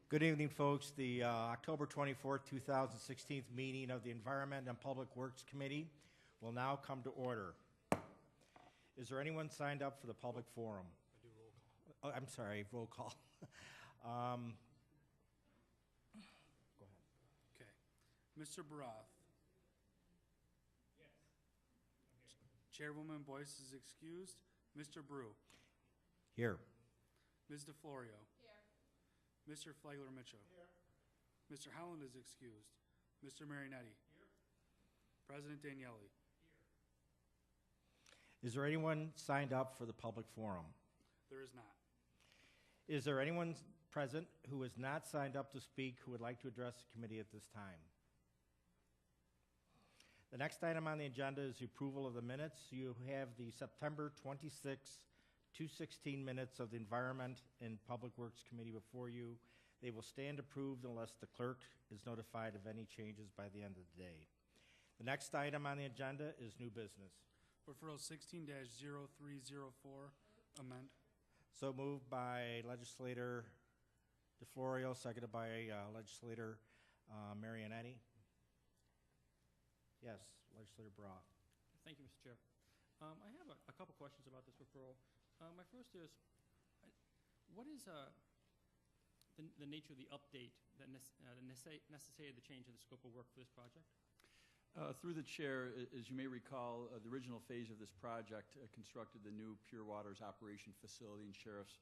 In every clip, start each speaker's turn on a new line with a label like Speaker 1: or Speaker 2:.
Speaker 1: Good evening, folks. The October 24th, 2016 meeting of the Environment and Public Works Committee will now come to order. Is there anyone signed up for the public forum?
Speaker 2: I do roll call.
Speaker 1: Oh, I'm sorry, roll call. Go ahead.
Speaker 2: Okay. Mr. Baroth. Yes. Chairwoman Boyce is excused. Mr. Brew.
Speaker 1: Here.
Speaker 2: Ms. DeFlorio. Here. Mr. Flagler-Mitchell. Here. Mr. Howland is excused. Mr. Marinetti. Here. President Daniele.
Speaker 1: Is there anyone signed up for the public forum?
Speaker 2: There is not.
Speaker 1: Is there anyone present who is not signed up to speak who would like to address the committee at this time? The next item on the agenda is the approval of the minutes. You have the September 26, 2016 minutes of the Environment and Public Works Committee before you. They will stand approved unless the clerk is notified of any changes by the end of the day. The next item on the agenda is new business.
Speaker 2: Referral 16-0304, amend.
Speaker 1: So moved by Legislator DeFlorio, seconded by Legislator Marinetti. Yes, Legislator Baroth.
Speaker 3: Thank you, Mr. Chair. I have a couple questions about this referral. My first is, what is the nature of the update that necessitated the change in the scope of work for this project?
Speaker 4: Through the chair, as you may recall, the original phase of this project constructed the new Pure Waters Operation Facility and Sheriff's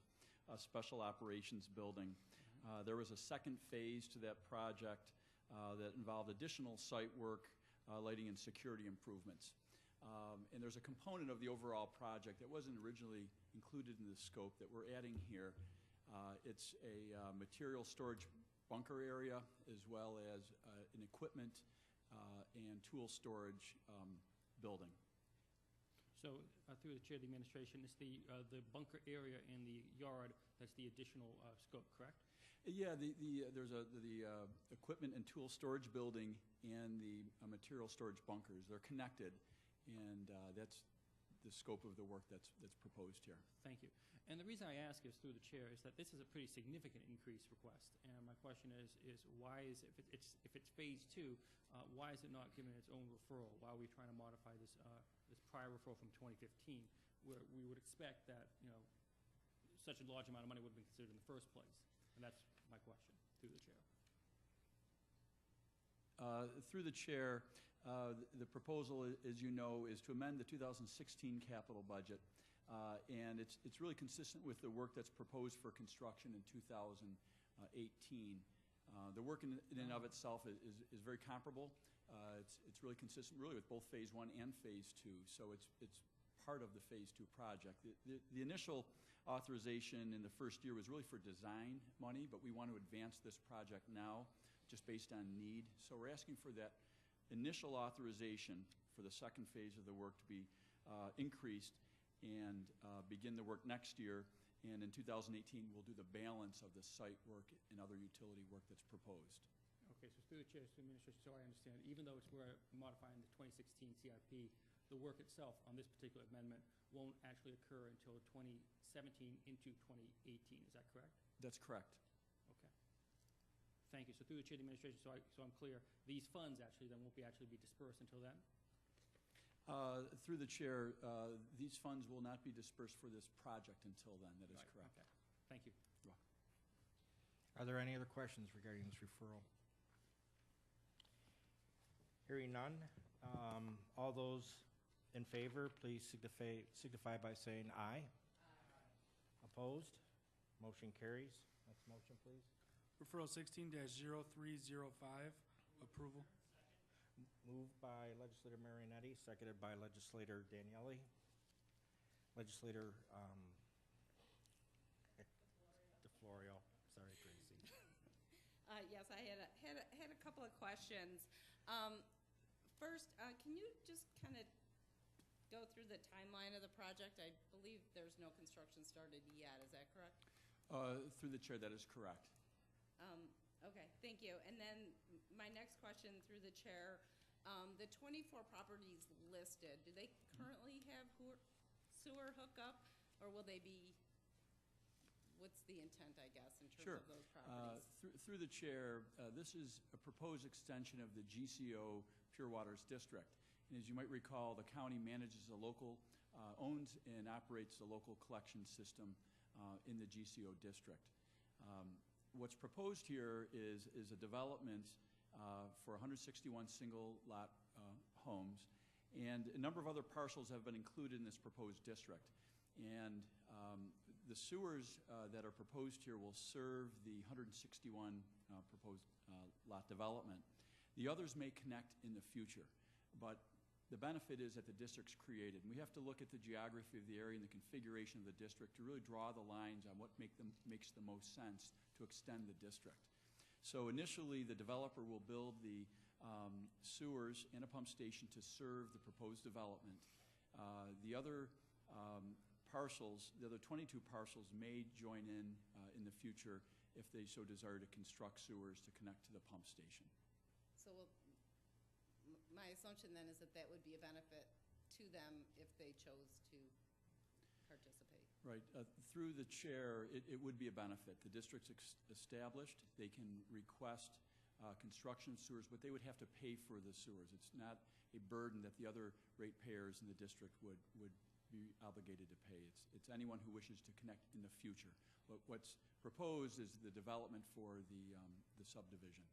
Speaker 4: Special Operations Building. There was a second phase to that project that involved additional site work, lighting and security improvements. And there's a component of the overall project that wasn't originally included in the scope that we're adding here. It's a material storage bunker area as well as an equipment and tool storage building.
Speaker 3: So through the chair of the administration, it's the bunker area in the yard that's the additional scope, correct?
Speaker 4: Yeah, there's the equipment and tool storage building and the material storage bunkers. They're connected, and that's the scope of the work that's proposed here.
Speaker 3: Thank you. And the reason I ask is through the chair is that this is a pretty significant increase request. And my question is why is if it's phase two, why is it not given its own referral? Why are we trying to modify this this prior referral from 2015, where we would expect that such a large amount of money would have been considered in the first place? And that's my question through the chair.
Speaker 4: Through the chair, the proposal, as you know, is to amend the 2016 capital budget. And it's really consistent with the work that's proposed for construction in 2018. The work in and of itself is very comparable. It's really consistent really with both phase one and phase two. So it's part of the phase two project. The initial authorization in the first year was really for design money, but we want to advance this project now just based on need. So we're asking for that initial authorization for the second phase of the work to be increased and begin the work next year. And in 2018, we'll do the balance of the site work and other utility work that's proposed.
Speaker 3: Okay, so through the chair, to the administration, so I understand, even though we're modifying the 2016 CIP, the work itself on this particular amendment won't actually occur until 2017 into 2018. Is that correct?
Speaker 4: That's correct.
Speaker 3: Okay. Thank you. So through the chair of the administration, so I'm clear, these funds actually then won't be dispersed until then?
Speaker 4: Through the chair, these funds will not be dispersed for this project until then. That is correct.
Speaker 3: Okay. Thank you.
Speaker 4: You're welcome.
Speaker 1: Are there any other questions regarding this referral? Hearing none, all those in favor, please signify by saying aye. Aye. Opposed? Motion carries. Next motion, please.
Speaker 2: Referral 16-0305, approval.
Speaker 1: Moved by Legislator Marinetti, seconded by Legislator Daniele. Legislator DeFlorio. Sorry, Tracy.
Speaker 5: Yes, I had a couple of questions. First, can you just kind of go through the timeline of the project? I believe there's no construction started yet. Is that correct?
Speaker 4: Through the chair, that is correct.
Speaker 5: Okay, thank you. And then my next question through the chair, the 24 properties listed, do they currently have sewer hookup, or will what's the intent, I guess, in terms
Speaker 4: Sure.
Speaker 5: of those properties?
Speaker 4: Through the chair, this is a proposed extension of the GCO Pure Waters District. And as you might recall, the county manages the local, owns and operates the local collection system in the GCO district. What's proposed here is a development for 161 single lot homes, and a number of other parcels have been included in this proposed district. And the sewers that are proposed here will serve the 161 proposed lot development. The others may connect in the future, but the benefit is that the district's created. And we have to look at the geography of the area and the configuration of the district to really draw the lines on what makes the most sense to extend the district. So initially, the developer will build the sewers and a pump station to serve the proposed development. The other parcels, the other 22 parcels may join in the future if they so desire to construct sewers to connect to the pump station.
Speaker 5: So my assumption then is that that would be a benefit to them if they chose to participate.
Speaker 4: Right. Through the chair, it would be a benefit. The district's established. They can request construction of sewers, but they would have to pay for the sewers. It's not a burden that the other ratepayers in the district would be obligated to pay. It's anyone who wishes to connect in the future. But what's proposed is the development for the subdivision.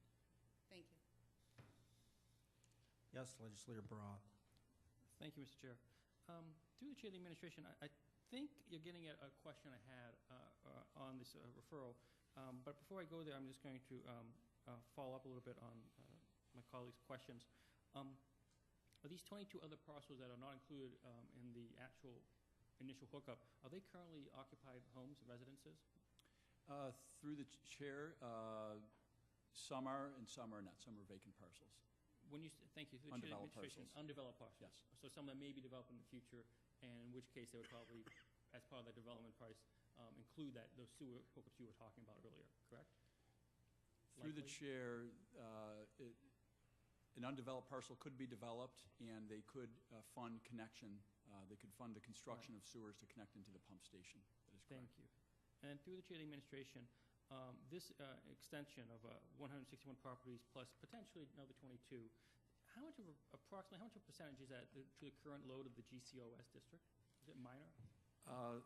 Speaker 5: Thank you.
Speaker 1: Yes, Legislator Broad.
Speaker 3: Thank you, Mr. Chair. Through the chair of the administration, I think you're getting at a question I had on this referral. But before I go there, I'm just going to follow up a little bit on my colleagues' questions. Are these 22 other parcels that are not included in the actual initial hookup, are they currently occupied homes, residences?
Speaker 4: Through the chair, some are and some are not. Some are vacant parcels.
Speaker 3: When you thank you, through the chair of the
Speaker 4: Undeveloped
Speaker 3: administration,
Speaker 4: parcels.
Speaker 3: undeveloped parcels.
Speaker 4: Yes.
Speaker 3: So some that may be developed in the future, and in which case they would probably, as part of the development price, include those sewer hookups you were talking about earlier, correct?
Speaker 4: Through the
Speaker 3: Likely?
Speaker 4: chair, an undeveloped parcel could be developed, and they could fund connection. They could fund the construction of sewers to connect into the pump station. That is correct.
Speaker 3: Thank you. And through the chair of the administration, this extension of 161 properties plus potentially another 22, approximately how much of a percentage is that to the current load of the GCOS district? Is it minor?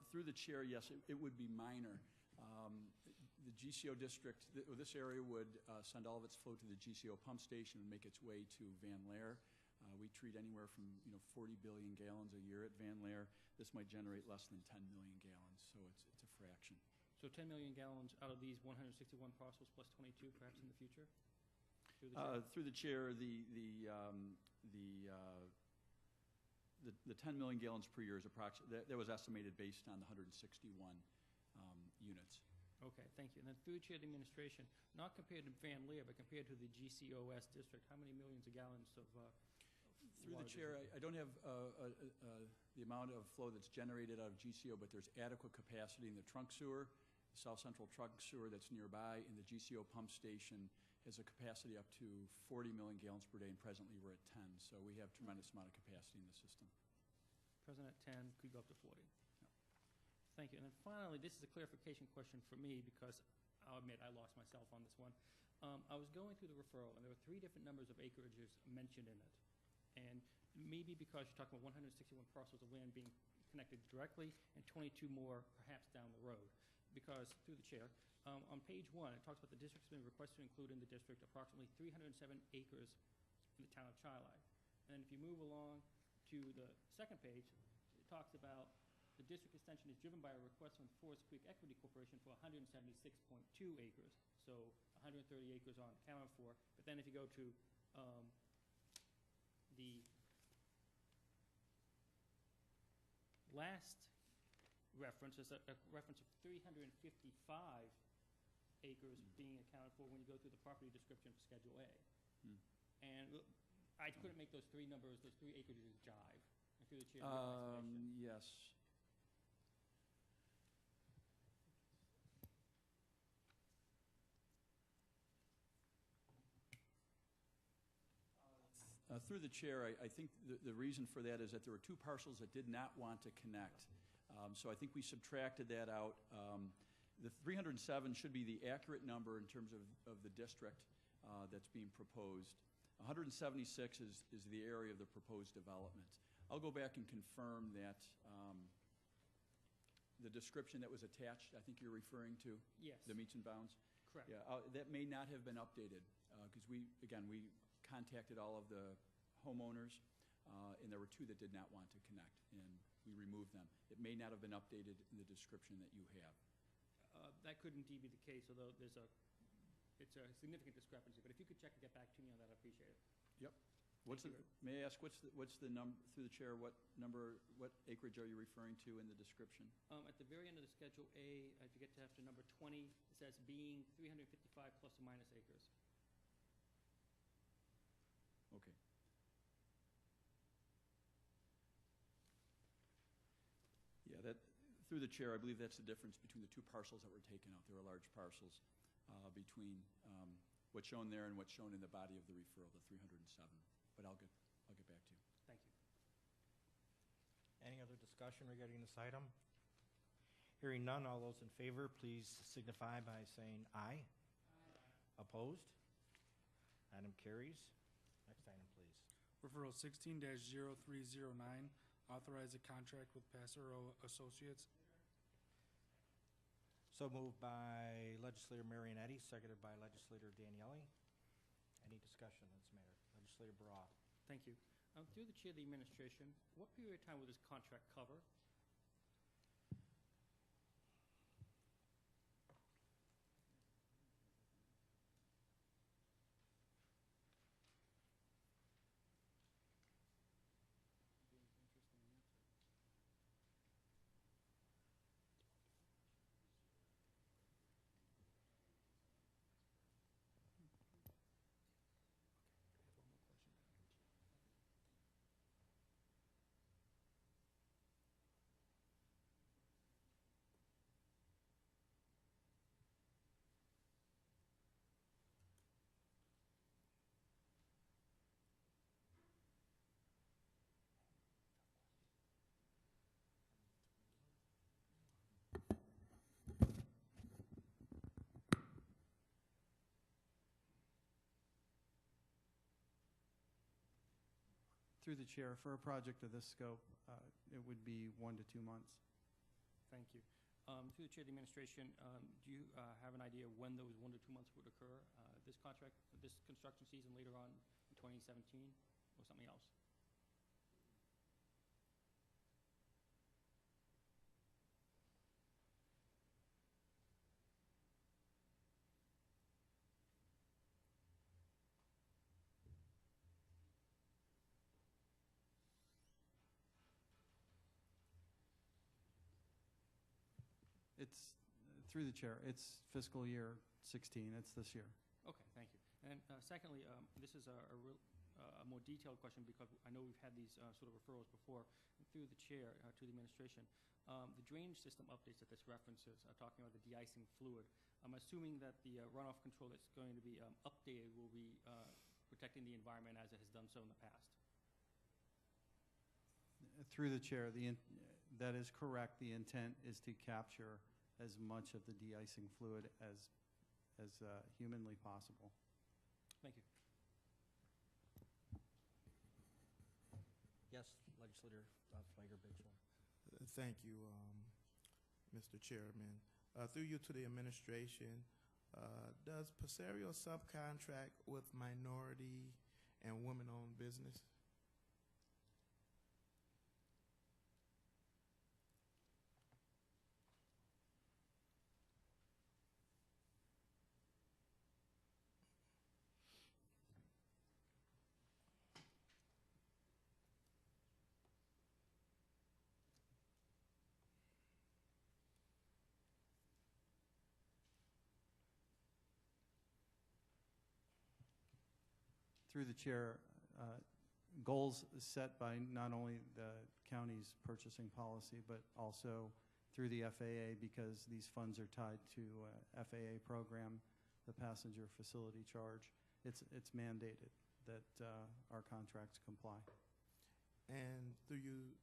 Speaker 4: Through the chair, yes, it would be minor. The GCO district, this area would send all of its flow to the GCO pump station and make its way to Van Laer. We treat anywhere from 40 billion gallons a year at Van Laer. This might generate less than 10 million gallons, so it's a fraction.
Speaker 3: So 10 million gallons out of these 161 parcels plus 22 perhaps in the future?
Speaker 4: Through the chair, the 10 million gallons per year is approximately, that was estimated based on the 161 units.
Speaker 3: Okay, thank you. And then through the chair of the administration, not compared to Van Laer, but compared to the GCOS district, how many millions of gallons of
Speaker 4: Through the chair, I don't have the amount of flow that's generated out of GCO, but there's adequate capacity in the trunk sewer, the South Central trunk sewer that's nearby, and the GCO pump station has a capacity up to 40 million gallons per day, and presently we're at 10. So we have tremendous amount of capacity in the system.
Speaker 3: present at 10, could go up to 40? Thank you. And then finally, this is a clarification question for me because I'll admit I lost myself on this one. I was going through the referral, and there were 3 different numbers of acreages mentioned in it. And maybe because you're talking about 161 parcels of land being connected directly and 22 more perhaps down the road. Because, through the chair, on page 1, it talks about the district's been requested to include in the district approximately 307 acres in the town of Chi-Lai. And if you move along to the second page, it talks about the district extension is driven by a request from Forest Creek Equity Corporation for 176.2 acres. So 130 acres aren't accounted for. But then if you go to the last reference, is a reference of 355 acres being accounted for when you go through the property description of Schedule A. And I couldn't make those 3 numbers, those 3 acreages jive. And through the chair,
Speaker 4: Yes. Through the chair, I think the reason for that is that there were 2 parcels that did not want to connect. So I think we subtracted that out. The 307 should be the accurate number in terms of the district that's being proposed. 176 is the area of the proposed development. I'll go back and confirm that the description that was attached, I think you're referring to?
Speaker 3: Yes.
Speaker 4: The meets and bounds?
Speaker 3: Correct.
Speaker 4: Yeah, that may not have been updated, because we contacted all of the homeowners, and there were 2 that did not want to connect, and we removed them. It may not have been updated in the description that you have.
Speaker 3: That could indeed be the case, although it's a significant discrepancy. But if you could check and get back to me on that, I'd appreciate it.
Speaker 4: Yep. May I ask, what's the number, through the chair, what acreage are you referring to in the description?
Speaker 3: At the very end of the Schedule A, if you get to after number 20, it says being 355 plus or minus acres.
Speaker 4: Okay. Yeah, through the chair, I believe that's the difference between the 2 parcels that were taken out. There are large parcels between what's shown there and what's shown in the body of the referral, the 307. But I'll get back to you.
Speaker 3: Thank you.
Speaker 1: Any other discussion regarding this item? Hearing none, all those in favor, please signify by saying aye. Aye. Opposed? Item carries. Next item, please.
Speaker 2: Referral 16-0309, authorize a contract with Passero Associates.
Speaker 1: So moved by Legislator Marionetti, seconded by Legislator Daniele. Any discussion on this matter? Legislator Bra.
Speaker 3: Thank you. Through the chair of the administration, what period of time will this contract cover?
Speaker 6: Through the chair, for a project of this scope, it would be 1 to 2 months.
Speaker 3: Thank you. Through the chair of the administration, do you have an idea when those 1 to 2 months would occur? This contract, this construction season later on in 2017, or something else?
Speaker 6: It's, through the chair, it's fiscal year 16. It's this year.
Speaker 3: Okay, thank you. And secondly, this is a more detailed question because I know we've had these sort of referrals before. Through the chair to the administration, the drainage system updates that this references are talking about the de-icing fluid. I'm assuming that the runoff control that's going to be updated will be protecting the environment as it has done so in the past.
Speaker 6: Through the chair, that is correct. The intent is to capture as much of the de-icing fluid as humanly possible.
Speaker 3: Thank you.
Speaker 1: Yes, Legislator Flagler-Bigel.
Speaker 7: Thank you, Mr. Chairman. Through you to the administration, does Passero subcontract with minority and women-owned business?
Speaker 6: Through the chair, goals set by not only the county's purchasing policy, but also through the FAA, because these funds are tied to FAA program, the passenger facility charge. It's mandated that our contracts comply.
Speaker 7: And through you,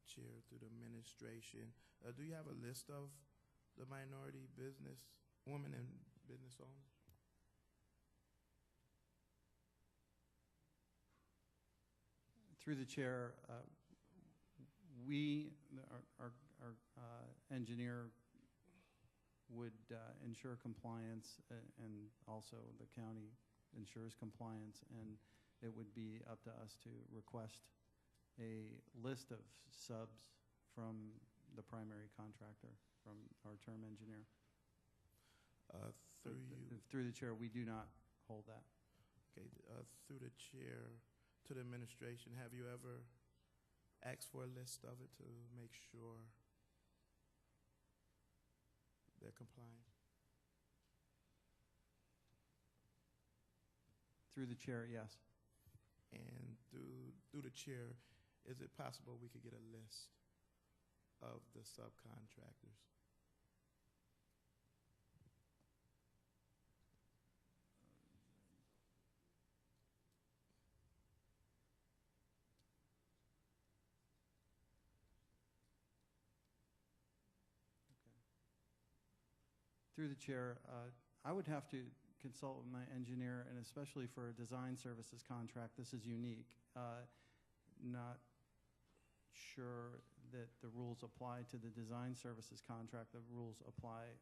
Speaker 7: Chair, through the administration, do you have a list of the minority business, women and business owners?
Speaker 6: Through the chair, we, our engineer would ensure compliance, and also the county ensures compliance, and it would be up to us to request a list of subs from the primary contractor, from our term engineer.
Speaker 7: Through you,
Speaker 6: Through the chair, we do not hold that.
Speaker 7: okay, through the chair to the administration, have you ever asked for a list of it to make sure they're compliant?
Speaker 6: Through the chair, yes.
Speaker 7: And through the chair, is it possible we could get a list of the subcontractors?
Speaker 6: Through the chair, I would have to consult with my engineer, and especially for a design services contract, this is unique. Not sure that the rules apply to the design services contract. The rules apply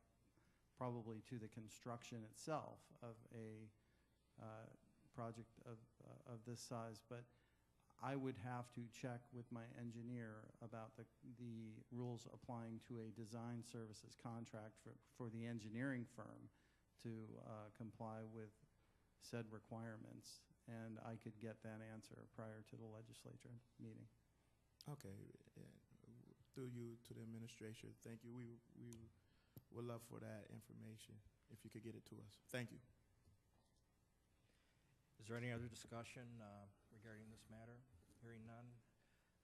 Speaker 6: probably to the construction itself of a project of this size, but I would have to check with my engineer about the rules applying to a design services contract for the engineering firm to comply with said requirements, and I could get that answer prior to the legislature meeting.
Speaker 7: Okay, through you to the administration, thank you. We would love for that information, if you could get it to us. Thank you.
Speaker 1: Is there any other discussion regarding this matter? Hearing none.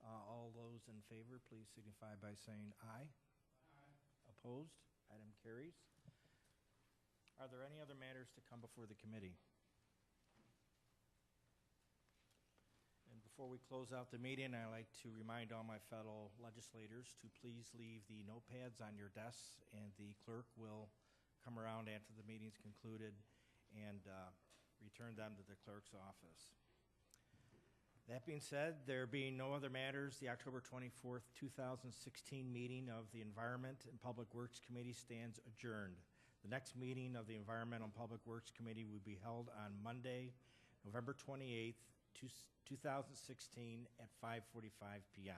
Speaker 1: All those in favor, please signify by saying aye. Aye. Opposed? Item carries. Are there any other matters to come before the committee? And before we close out the meeting, I'd like to remind all my fellow legislators to please leave the notepads on your desks, and the clerk will come around after the meeting's concluded and return them to the clerk's office. That being said, there being no other matters, the October 24th, 2016 meeting of the Environment and Public Works Committee stands adjourned. The next meeting of the Environmental and Public Works Committee will be held on Monday, November 28th, 2016 at 5:45 p.m.